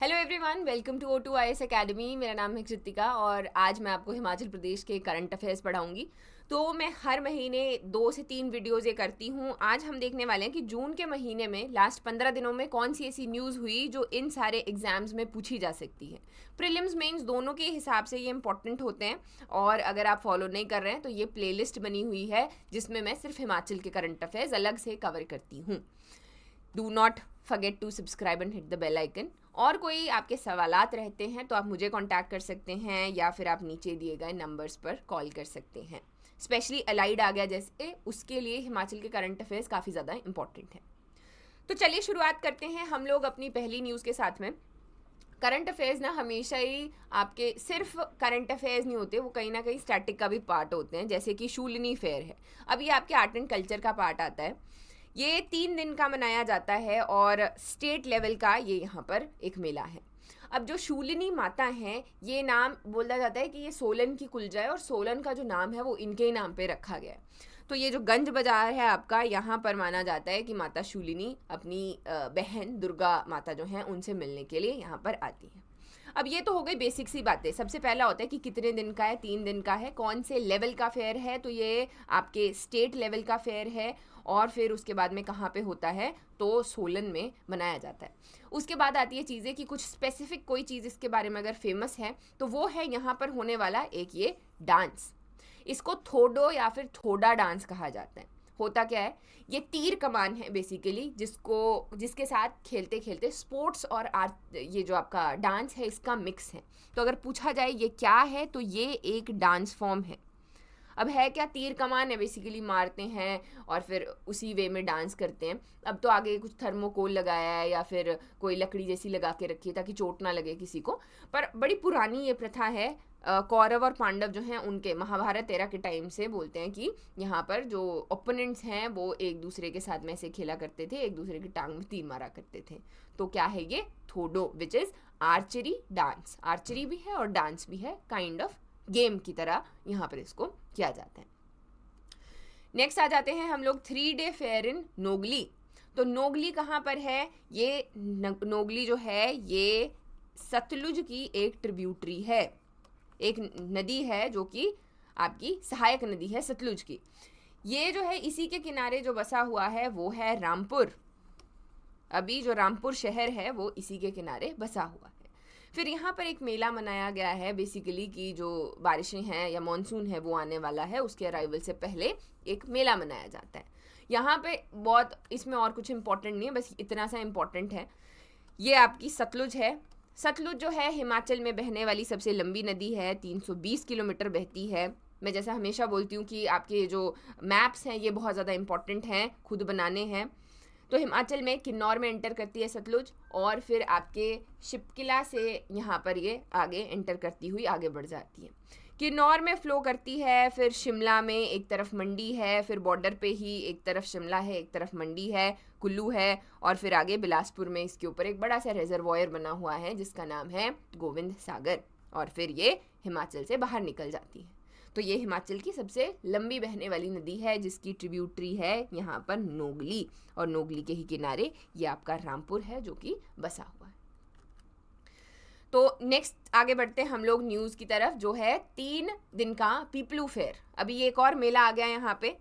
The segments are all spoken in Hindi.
Hello everyone, welcome to O2IS academy. मेरा नाम है कृतिका और आज मैं आपको हिमाचल प्रदेश के करंट अफेयर्स पढ़ाऊंगी। तो मैं हर महीने 2 से 3 वीडियोज़ ये करती हूँ। आज हम देखने वाले हैं कि जून के महीने में लास्ट 15 दिनों में कौन सी ऐसी न्यूज़ हुई जो इन सारे एग्जाम्स में पूछी जा सकती है। प्रीलिम्स मेंस दोनों के हिसाब से ये इंपॉर्टेंट होते हैं। और अगर आप फॉलो नहीं कर रहे हैं तो ये प्लेलिस्ट बनी हुई है जिसमें मैं सिर्फ हिमाचल के करंट अफेयर्स अलग से कवर करती हूँ। Do not forget to subscribe and hit the bell icon. और कोई आपके सवालात रहते हैं तो आप मुझे कांटेक्ट कर सकते हैं या फिर आप नीचे दिए गए नंबर्स पर कॉल कर सकते हैं। स्पेशली अलाइड आ गया जैसे, उसके लिए हिमाचल के करंट अफेयर्स काफ़ी ज़्यादा इंपॉर्टेंट है। तो चलिए शुरुआत करते हैं हम लोग अपनी पहली न्यूज़ के साथ में। करंट अफेयर्स ना हमेशा ही आपके सिर्फ करंट अफेयर्स नहीं होते, वो कहीं ना कहीं स्टैटिक का भी पार्ट होते हैं। जैसे कि शूलिनी फेयर है, अब ये आपके आर्ट एंड कल्चर का पार्ट आता है। ये 3 दिन का मनाया जाता है और स्टेट लेवल का ये यहाँ पर एक मेला है। अब जो शूलिनी माता हैं, ये नाम बोला जाता है कि ये सोलन की कुलजा है और सोलन का जो नाम है वो इनके ही नाम पे रखा गया है। तो ये जो गंज बाजार है आपका, यहाँ पर माना जाता है कि माता शूलिनी अपनी बहन दुर्गा माता जो हैं उनसे मिलने के लिए यहाँ पर आती है। अब ये तो हो गई बेसिक सी बातें। सबसे पहला होता है कि कितने दिन का है, 3 दिन का है, कौन से लेवल का फेयर है, तो ये आपके स्टेट लेवल का फेयर है। और फिर उसके बाद में कहाँ पे होता है, तो सोलन में मनाया जाता है। उसके बाद आती है चीज़ें कि कुछ स्पेसिफिक कोई चीज़ इसके बारे में अगर फेमस है तो वो है यहाँ पर होने वाला एक ये डांस। इसको थोडो या फिर थोड़ा डांस कहा जाता है। होता क्या है, ये तीर कमान है बेसिकली, जिसके साथ खेलते खेलते स्पोर्ट्स और आर्ट, ये जो आपका डांस है इसका मिक्स है। तो अगर पूछा जाए ये क्या है, तो ये एक डांस फॉर्म है। अब है क्या, तीर कमान है, बेसिकली मारते हैं और फिर उसी वे में डांस करते हैं। अब तो आगे कुछ थर्मोकोल लगाया है या फिर कोई लकड़ी जैसी लगा के रखी है ताकि चोट ना लगे किसी को। पर बड़ी पुरानी ये प्रथा है। कौरव और पांडव जो हैं उनके महाभारत एरा के टाइम से बोलते हैं कि यहाँ पर जो ओपोनेंट्स हैं वो एक दूसरे के साथ में ऐसे खेला करते थे, एक दूसरे की टांग में तीर मारा करते थे। तो क्या है ये, थोडो, which is archery dance. Archery भी है और डांस भी है, काइंड ऑफ गेम की तरह यहाँ पर इसको किया जाता है। नेक्स्ट आ जाते हैं हम लोग 3 डे फेयर इन नोगली। तो नोगली कहाँ पर है, ये नोगली जो है ये सतलुज की एक ट्रिब्यूटरी है, एक नदी है जो कि आपकी सहायक नदी है सतलुज की। ये जो है इसी के किनारे जो बसा हुआ है वो है रामपुर। अभी जो रामपुर शहर है वो इसी के किनारे बसा हुआ है। फिर यहाँ पर एक मेला मनाया गया है बेसिकली कि जो बारिशें हैं या मॉनसून है वो आने वाला है, उसके अराइवल से पहले एक मेला मनाया जाता है यहाँ पे। बहुत इसमें और कुछ इंपॉर्टेंट नहीं है, बस इतना सा इंपॉर्टेंट है। ये आपकी सतलुज है। सतलुज जो है हिमाचल में बहने वाली सबसे लंबी नदी है, 320 किलोमीटर बहती है। मैं जैसा हमेशा बोलती हूँ कि आपके जो मैप्स हैं ये बहुत ज़्यादा इंपॉर्टेंट हैं, खुद बनाने हैं। तो हिमाचल में किन्नौर में एंटर करती है सतलुज और फिर आपके शिपकिला से यहाँ पर ये आगे एंटर करती हुई आगे बढ़ जाती है। किन्नौर में फ़्लो करती है, फिर शिमला में एक तरफ मंडी है, फिर बॉर्डर पे ही एक तरफ शिमला है एक तरफ मंडी है, कुल्लू है, और फिर आगे बिलासपुर में इसके ऊपर एक बड़ा सा रिजर्वॉयर बना हुआ है जिसका नाम है गोविंद सागर, और फिर ये हिमाचल से बाहर निकल जाती है। तो ये हिमाचल की सबसे लंबी बहने वाली नदी है जिसकी ट्रिब्यूटरी है यहाँ पर नोगली, और नोगली के ही किनारे ये आपका रामपुर है जो कि बसा हुआ है। तो नेक्स्ट आगे बढ़ते हैं हम लोग न्यूज़ की तरफ, जो है 3 दिन का पीपलू फेयर। अभी ये एक और मेला आ गया यहाँ पे।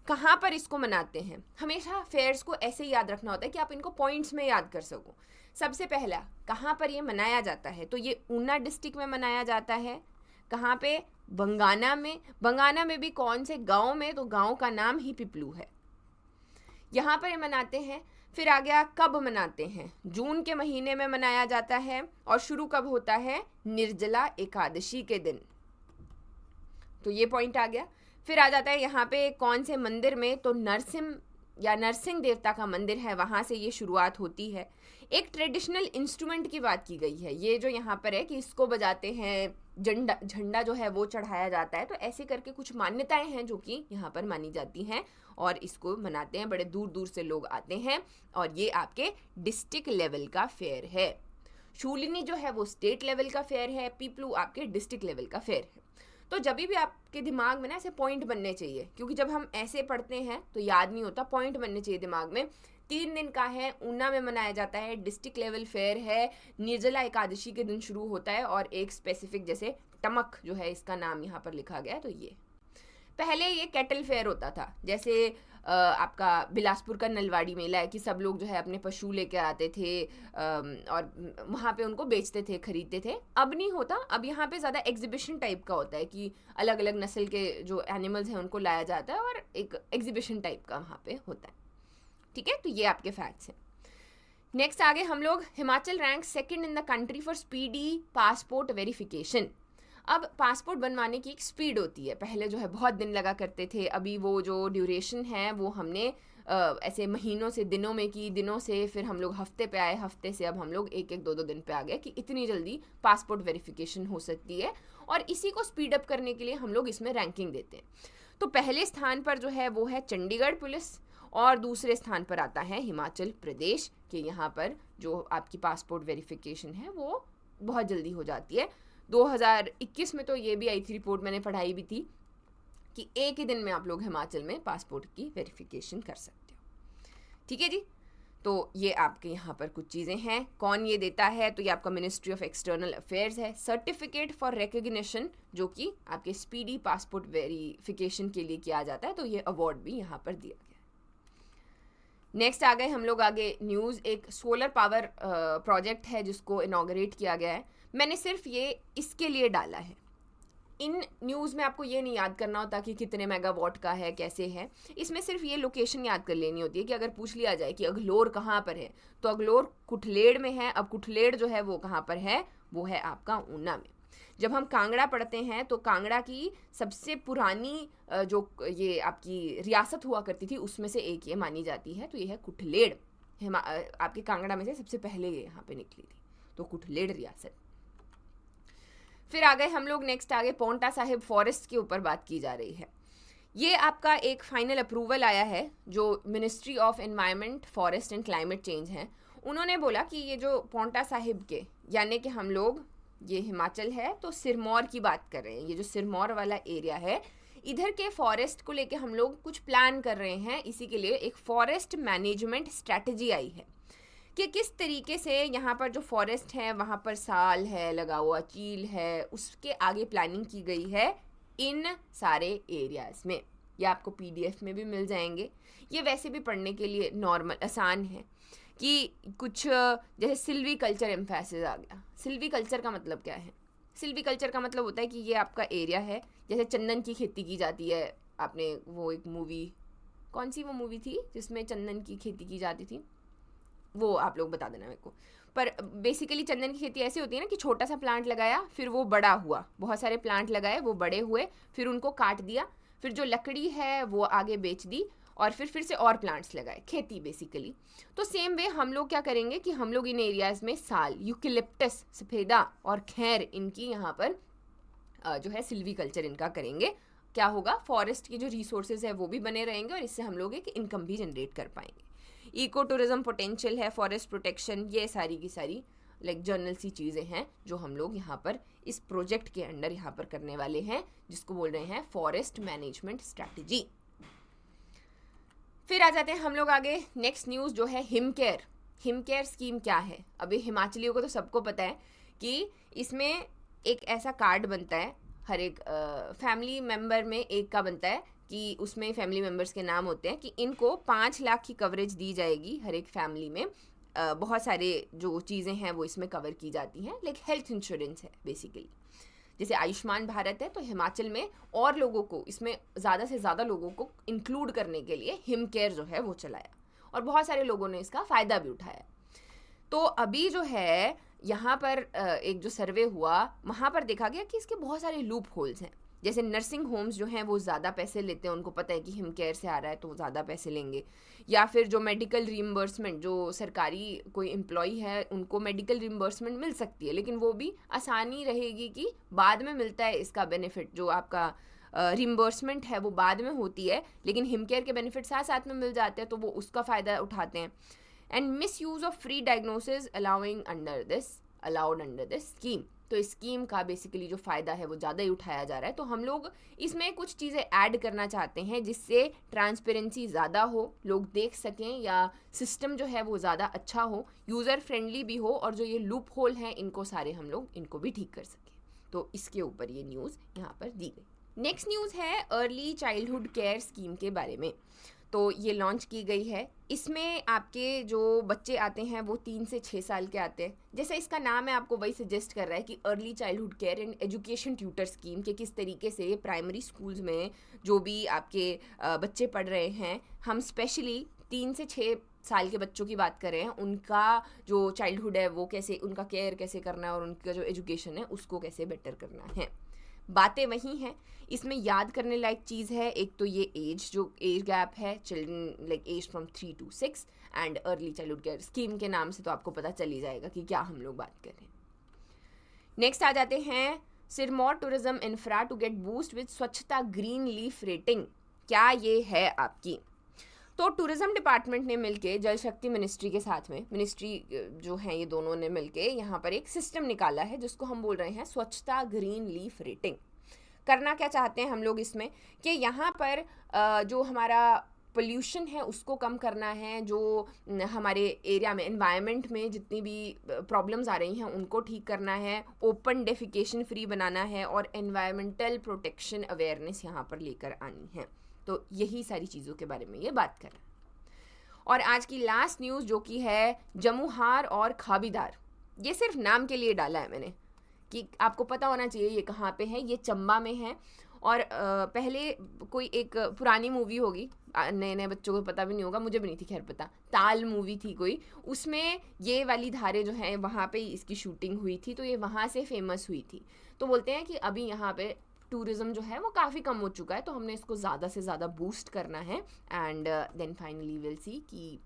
कहाँ पर इसको मनाते हैं, हमेशा फेयर्स को ऐसे ही याद रखना होता है कि आप इनको पॉइंट्स में याद कर सको। सबसे पहला, कहाँ पर ये मनाया जाता है, तो ये ऊना डिस्ट्रिक्ट में मनाया जाता है। कहाँ पे, बंगाना में। बंगाना में भी कौन से गांव में, तो गांव का नाम ही पिपलू है। यहाँ पर ये मनाते हैं। फिर आ गया कब मनाते हैं, जून के महीने में मनाया जाता है। और शुरू कब होता है, निर्जला एकादशी के दिन। तो ये पॉइंट आ गया। फिर आ जाता है यहाँ पे कौन से मंदिर में, तो नरसिंह देवता का मंदिर है, वहाँ से ये शुरुआत होती है। एक ट्रेडिशनल इंस्ट्रूमेंट की बात की गई है, ये जो यहाँ पर है कि इसको बजाते हैं, झंडा जो है वो चढ़ाया जाता है। तो ऐसे करके कुछ मान्यताएं हैं जो कि यहाँ पर मानी जाती हैं और इसको मनाते हैं। बड़े दूर दूर से लोग आते हैं और ये आपके डिस्ट्रिक्ट लेवल का फेयर है। शूलिनी जो है वो स्टेट लेवल का फेयर है, पीपलू आपके डिस्ट्रिक्ट लेवल का फेयर है। तो जब भी आपके दिमाग में ना ऐसे पॉइंट बनने चाहिए, क्योंकि जब हम ऐसे पढ़ते हैं तो याद नहीं होता, पॉइंट बनने चाहिए दिमाग में। 3 दिन का है, ऊना में मनाया जाता है, डिस्ट्रिक्ट लेवल फेयर है, निर्जला एकादशी के दिन शुरू होता है और एक स्पेसिफिक जैसे टमक जो है इसका नाम यहाँ पर लिखा गया है। तो ये पहले ये कैटल फेयर होता था, जैसे आपका बिलासपुर का नलवाड़ी मेला है कि सब लोग जो है अपने पशु लेकर आते थे और वहाँ पे उनको बेचते थे, खरीदते थे। अब नहीं होता, अब यहाँ पे ज़्यादा एग्जीबिशन टाइप का होता है कि अलग अलग नस्ल के जो एनिमल्स हैं उनको लाया जाता है और एक एग्जीबिशन टाइप का वहाँ पे होता है। ठीक है, तो ये आपके फैक्ट्स हैं। नेक्स्ट आगे हम लोग, Himachal rank second in the country for speedy passport verification. अब पासपोर्ट बनवाने की एक स्पीड होती है, पहले जो है बहुत दिन लगा करते थे, अभी वो जो ड्यूरेशन है वो हमने ऐसे महीनों से दिनों में की, दिनों से फिर हम लोग हफ्ते पे आए, हफ्ते से अब हम लोग 1-1, 2-2 दिन पे आ गए कि इतनी जल्दी पासपोर्ट वेरिफिकेशन हो सकती है और इसी को स्पीड अप करने के लिए हम लोग इसमें रैंकिंग देते हैं। तो पहले स्थान पर जो है वो है चंडीगढ़ पुलिस और दूसरे स्थान पर आता है हिमाचल प्रदेश के। यहाँ पर जो आपकी पासपोर्ट वेरिफिकेशन है वो बहुत जल्दी हो जाती है। 2021 में तो ये भी आई थी रिपोर्ट, मैंने पढ़ाई भी थी कि एक ही दिन में आप लोग हिमाचल में पासपोर्ट की वेरिफिकेशन कर सकते हो। ठीक है जी, तो ये आपके यहाँ पर कुछ चीज़ें हैं। कौन ये देता है? तो ये आपका मिनिस्ट्री ऑफ एक्सटर्नल अफेयर्स है। सर्टिफिकेट फॉर रिकग्निशन जो कि आपके स्पीडी पासपोर्ट वेरिफिकेशन के लिए किया जाता है, तो ये अवार्ड भी यहाँ पर दिया गया है। नेक्स्ट आ गए हम लोग आगे न्यूज़, एक सोलर पावर प्रोजेक्ट है जिसको इनॉग्रेट किया गया है। मैंने सिर्फ ये इसके लिए डाला है, इन न्यूज़ में आपको ये नहीं याद करना होता कि कितने मेगावाट का है, कैसे है। इसमें सिर्फ ये लोकेशन याद कर लेनी होती है कि अगर पूछ लिया जाए कि अगलोर कहाँ पर है, तो अगलोर कुठलेड़ में है। अब कुठलेड़ जो है वो कहाँ पर है? वो है आपका ऊना में। जब हम कांगड़ा पढ़ते हैं तो कांगड़ा की सबसे पुरानी जो ये आपकी रियासत हुआ करती थी उसमें से एक ये मानी जाती है, तो ये है कुठलेड़। आपके कांगड़ा में से सबसे पहले ये यहाँ पे निकली थी, तो कुठलेड़ रियासत। फिर आ गए हम लोग, नेक्स्ट आ गए पौंटा साहिब फॉरेस्ट के ऊपर बात की जा रही है। ये आपका एक फाइनल अप्रूवल आया है जो ministry of environment, forest and climate change है। उन्होंने बोला कि ये जो पौंटा साहिब के, यानी कि हम लोग ये हिमाचल है तो सिरमौर की बात कर रहे हैं, ये जो सिरमौर वाला एरिया है, इधर के फॉरेस्ट को लेके हम लोग कुछ प्लान कर रहे हैं। इसी के लिए एक फॉरेस्ट मैनेजमेंट स्ट्रैटेजी आई है कि किस तरीके से यहाँ पर जो फॉरेस्ट है वहाँ पर साल है लगा हुआ, चील है, उसके आगे प्लानिंग की गई है इन सारे एरियाज़ में। ये आपको PDF में भी मिल जाएंगे। ये वैसे भी पढ़ने के लिए नॉर्मल आसान है कि कुछ जैसे सिल्वी कल्चर एम्फेसिस आ गया। सिल्वी कल्चर का मतलब क्या है? सिल्वी कल्चर का मतलब होता है कि ये आपका एरिया है, जैसे चंदन की खेती की जाती है। आपने वो एक मूवी, कौन सी वो मूवी थी जिसमें चंदन की खेती की जाती थी, वो आप लोग बता देना मेरे को। पर बेसिकली चंदन की खेती ऐसी होती है ना कि छोटा सा प्लांट लगाया, फिर वो बड़ा हुआ, बहुत सारे प्लांट लगाए, वो बड़े हुए, फिर उनको काट दिया, फिर जो लकड़ी है वो आगे बेच दी और फिर से और प्लांट्स लगाए, खेती बेसिकली। तो सेम वे हम लोग क्या करेंगे कि हम लोग इन एरियाज़ में साल, यूकेलिप्टस, सफ़ेदा और खैर, इनकी यहाँ पर जो है सिल्वी कल्चर इनका करेंगे। क्या होगा? फॉरेस्ट की जो रिसोर्सेज है वो भी बने रहेंगे और इससे हम लोग एक इनकम भी जनरेट कर पाएंगे। इको टूरिज्म पोटेंशियल है, फॉरेस्ट प्रोटेक्शन, ये सारी की सारी लाइक जर्नल सी चीज़ें हैं जो हम लोग यहाँ पर इस प्रोजेक्ट के अंडर यहाँ पर करने वाले हैं, जिसको बोल रहे हैं फॉरेस्ट मैनेजमेंट स्ट्रैटेजी। फिर आ जाते हैं हम लोग आगे, नेक्स्ट न्यूज़ जो है हिमकेयर। हिमकेयर स्कीम क्या है? अभी हिमाचलियों को तो सबको पता है कि इसमें एक ऐसा कार्ड बनता है, हर एक फैमिली मेम्बर में एक का बनता है कि उसमें फैमिली मेम्बर्स के नाम होते हैं कि इनको 5 लाख की कवरेज दी जाएगी हर एक फैमिली में। बहुत सारे जो चीज़ें हैं वो इसमें कवर की जाती हैं, लाइक हेल्थ इंश्योरेंस है बेसिकली। जैसे आयुष्मान भारत है, तो हिमाचल में और लोगों को, इसमें ज़्यादा से ज़्यादा लोगों को इंक्लूड करने के लिए हिमकेयर जो है वो चलाया और बहुत सारे लोगों ने इसका फ़ायदा भी उठाया। तो अभी जो है यहाँ पर एक जो सर्वे हुआ, वहाँ पर देखा गया कि इसके बहुत सारे लूप होल्स हैं। जैसे नर्सिंग होम्स जो हैं वो ज़्यादा पैसे लेते हैं, उनको पता है कि हिमकेयर से आ रहा है तो वो ज़्यादा पैसे लेंगे। या फिर जो मेडिकल रीइंबर्समेंट, जो सरकारी कोई एम्प्लॉई है उनको मेडिकल रीइंबर्समेंट मिल सकती है, लेकिन वो भी आसानी रहेगी कि बाद में मिलता है इसका बेनिफिट। जो आपका रीइंबर्समेंट है वो बाद में होती है, लेकिन हिमकेयर के बेनिफिट साथ साथ में मिल जाते हैं, तो वो उसका फ़ायदा उठाते हैं। And miss use of free diagnosis allowed under this scheme. तो इस स्कीम का बेसिकली जो फ़ायदा है वो ज़्यादा ही उठाया जा रहा है। तो हम लोग इसमें कुछ चीज़ें ऐड करना चाहते हैं जिससे ट्रांसपेरेंसी ज़्यादा हो, लोग देख सकें, या सिस्टम जो है वो ज़्यादा अच्छा हो, यूज़र फ्रेंडली भी हो, और जो ये लूप होल हैं इनको सारे हम लोग इनको भी ठीक कर सकें। तो इसके ऊपर ये न्यूज़ यहाँ पर दी गई। नेक्स्ट न्यूज़ है अर्ली चाइल्डहुड केयर स्कीम के बारे में। तो ये लॉन्च की गई है। इसमें आपके जो बच्चे आते हैं वो 3 से 6 साल के आते हैं। जैसा इसका नाम है आपको वही सजेस्ट कर रहा है कि early childhood care and education tutor scheme, के किस तरीके से प्राइमरी स्कूल्स में जो भी आपके बच्चे पढ़ रहे हैं, हम स्पेशली 3 से 6 साल के बच्चों की बात कर रहे हैं, उनका जो चाइल्डहुड है वो कैसे, उनका केयर कैसे करना है और उनका जो एजुकेशन है उसको कैसे बेटर करना है। बातें वही हैं। इसमें याद करने लायक चीज़ है, एक तो ये एज, जो एज गैप है, children like age from 3 to 6, and early childhood care scheme के नाम से तो आपको पता चल ही जाएगा कि क्या हम लोग बात कर रहे हैं। नेक्स्ट आ जाते हैं Sirmaur tourism infra to get boost with स्वच्छता ग्रीन लीफ रेटिंग। क्या ये है आपकी? तो टूरिज्म डिपार्टमेंट ने मिलके जल शक्ति मिनिस्ट्री के साथ में, मिनिस्ट्री जो हैं ये दोनों ने मिलके यहाँ पर एक सिस्टम निकाला है जिसको हम बोल रहे हैं स्वच्छता ग्रीन लीफ रेटिंग। करना क्या चाहते हैं हम लोग इसमें कि यहाँ पर जो हमारा पोल्यूशन है उसको कम करना है, जो हमारे एरिया में एनवायरनमेंट में जितनी भी प्रॉब्लम्स आ रही हैं उनको ठीक करना है, ओपन डेफिकेशन फ्री बनाना है, और एनवायरमेंटल प्रोटेक्शन अवेयरनेस यहाँ पर लेकर आनी है। तो यही सारी चीज़ों के बारे में ये बात कर रहे हैं। और आज की लास्ट न्यूज़ जो कि है जमुहार और खाबीदार, ये सिर्फ नाम के लिए डाला है मैंने कि आपको पता होना चाहिए ये कहाँ पे है। ये चंबा में है। और पहले कोई एक पुरानी मूवी होगी, नए नए बच्चों को पता भी नहीं होगा, मुझे भी नहीं थी खैर पता, ताल मूवी थी कोई, उसमें ये वाली धारें जो हैं वहाँ पे इसकी शूटिंग हुई थी, तो ये वहाँ से फेमस हुई थी। तो बोलते हैं कि अभी यहाँ पे टूरिज़्म जो है वो काफ़ी कम हो चुका है, तो हमने इसको ज़्यादा से ज़्यादा बूस्ट करना है, and then finally will see कि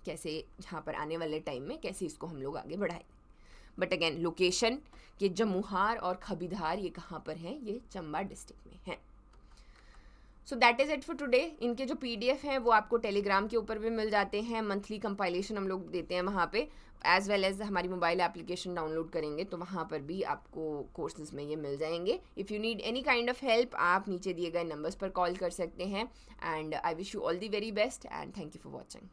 कैसे यहाँ पर आने वाले टाइम में कैसे इसको हम लोग आगे बढ़ाएं। बट अगेन लोकेशन के जमुहार और खबीधार ये कहाँ पर हैं? ये चंबा डिस्ट्रिक्ट में हैं। So that is it for today. इनके जो PDF हैं वो आपको टेलीग्राम के ऊपर भी मिल जाते हैं, मंथली कंपाइलेशन हम लोग देते हैं वहाँ पे, एज वेल एज हमारी मोबाइल एप्लीकेशन डाउनलोड करेंगे तो वहाँ पर भी आपको कोर्सेज में ये मिल जाएंगे। If you need any kind of help आप नीचे दिए गए नंबर्स पर कॉल कर सकते हैं, and I wish you all the very best and thank you for watching.